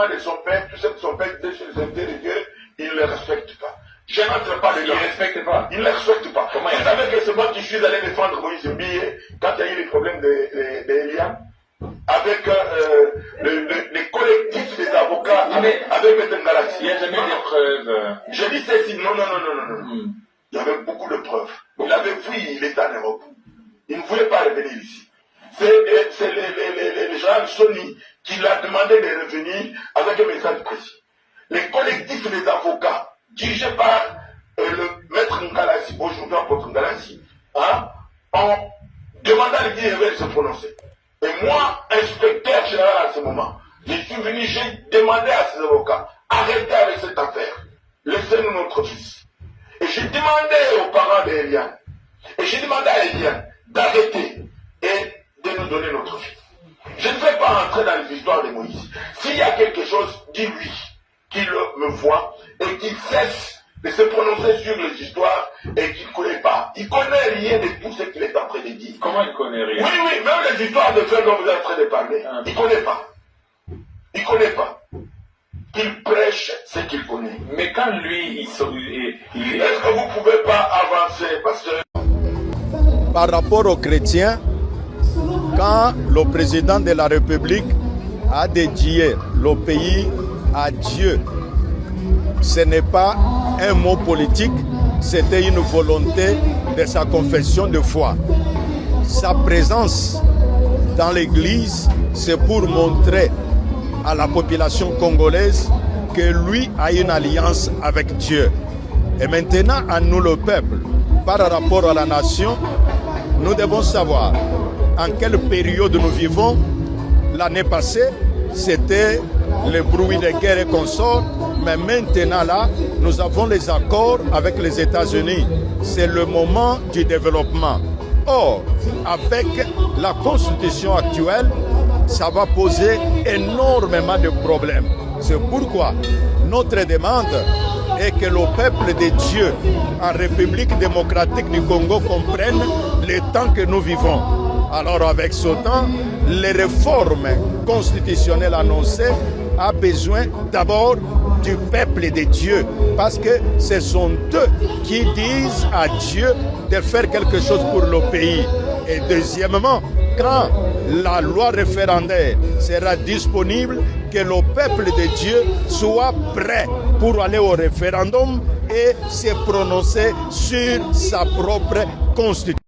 sentiments de son père, tout ce que son père dit sur les invités de Dieu, il ne les respecte pas. Je n'entre pas dedans. Il ne respecte pas. Il ne les respecte pas. Comment Vous savez que c'est moi qui suis allé défendre Moïse Mbie quand il y a eu les problèmes d'Eliam, avec les collectifs des avocats, avec M. Ngalassi. Il n'y a jamais de preuves. Je dis ceci, non. Il y avait beaucoup de preuves. Il avait fui, il était en Europe. Il ne voulait pas revenir ici. C'est les gens Sony qui l'a demandé de revenir avec un message précis. Les collectifs des avocats, dirigés par le maître Ngalassi, aujourd'hui apôtre Ngalassi, ont demandé à l'Église de se prononcer. Et moi, inspecteur général à ce moment, je suis venu, j'ai demandé à ces avocats, arrêtez avec cette affaire, laissez-nous notre fils. Et j'ai demandé aux parents d'Eliane, et j'ai demandé à Eliane d'arrêter et de nous donner notre fils. Je ne vais pas rentrer dans les histoires de Moïse. S'il y a quelque chose, dis-lui qu'il me voit et qu'il cesse de se prononcer sur les histoires et qu'il ne connaît pas. Il ne connaît rien de tout ce qu'il est en train de dire. Comment il ne connaît rien? Oui, même les histoires de frères dont vous êtes en train de parler, il ne connaît pas. Il ne connaît pas. Il prêche ce qu'il connaît. Mais quand lui, Est-ce que vous ne pouvez pas avancer, pasteur? Par rapport aux chrétiens, quand le président de la République a dédié le pays à Dieu, ce n'est pas un mot politique, c'était une volonté de sa confession de foi. Sa présence dans l'église, c'est pour montrer à la population congolaise que lui a une alliance avec Dieu. Et maintenant, à nous le peuple, par rapport à la nation, nous devons savoir en quelle période nous vivons. L'année passée, c'était le bruit de guerre et consorts, mais maintenant là, nous avons les accords avec les États-Unis. C'est le moment du développement. Or, avec la constitution actuelle, ça va poser énormément de problèmes. C'est pourquoi notre demande est que le peuple de Dieu en République démocratique du Congo comprenne le temps que nous vivons. Alors avec ce temps, les réformes constitutionnelles annoncées ont besoin d'abord du peuple de Dieu, parce que ce sont eux qui disent à Dieu de faire quelque chose pour le pays. Et deuxièmement, quand la loi référendaire sera disponible, que le peuple de Dieu soit prêt pour aller au référendum et se prononcer sur sa propre constitution.